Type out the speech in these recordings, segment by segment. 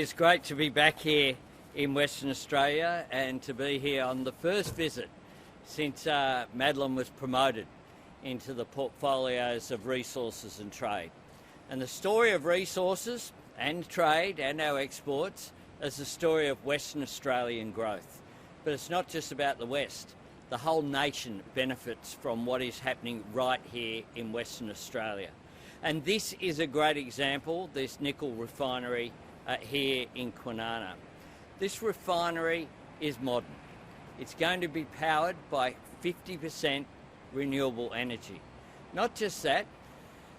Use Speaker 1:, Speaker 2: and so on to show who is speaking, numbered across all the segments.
Speaker 1: is great to be back here in Western Australia and to be here on the first visit since Madeline was promoted into the portfolios of resources and trade. And the story of resources and trade and our exports is the story of Western Australian growth. But it's not just about the West. The whole nation benefits from what is happening right here in Western Australia. And this is a great example, this nickel refinery here in Kwinana. This refinery is modern. It's going to be powered by 50% renewable energy. Not just that,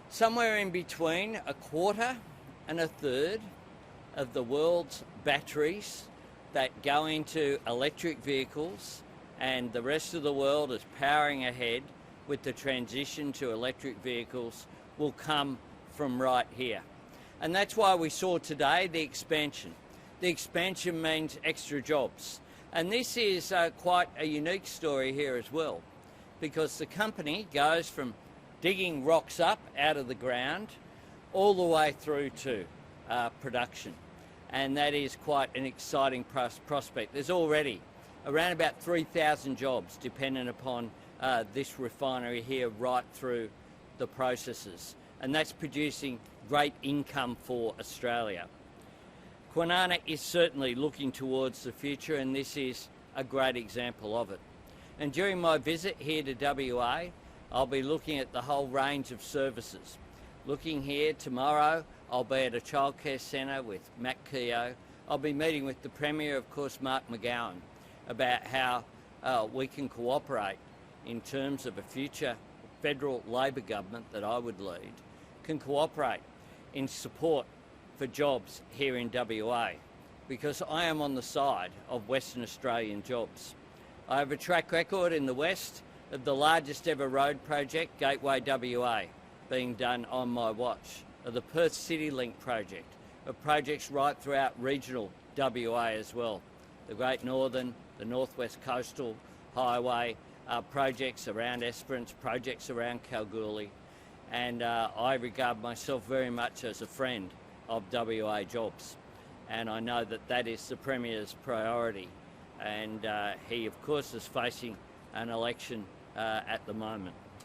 Speaker 1: somewhere in between a quarter and a third of the world's batteries that go into electric vehicles, and the rest of the world is powering ahead with the transition to electric vehicles, will come from right here. And that's why we saw today the expansion. The expansion means extra jobs. And this is quite a unique story here as well, because the company goes from digging rocks up out of the ground all the way through to production. And that is quite an exciting prospect. There's already around about 3,000 jobs dependent upon this refinery here right through the processes. And that's producing great income for Australia. Kwinana is certainly looking towards the future, and this is a great example of it. And during my visit here to WA, I'll be looking at the whole range of services. Looking here tomorrow, I'll be at a childcare centre with Matt Keogh. I'll be meeting with the Premier, of course, Mark McGowan, about how we can cooperate in terms of a future federal Labor government that I would lead, can cooperate in support for jobs here in WA, because I am on the side of Western Australian jobs. I have a track record in the West of the largest ever road project, Gateway WA, being done on my watch, of the Perth City Link project, of projects right throughout regional WA as well. The Great Northern, the North West Coastal Highway, projects around Esperance, projects around Kalgoorlie, and I regard myself very much as a friend of WA jobs, and I know that that is the Premier's priority, and he of course is facing an election at the moment.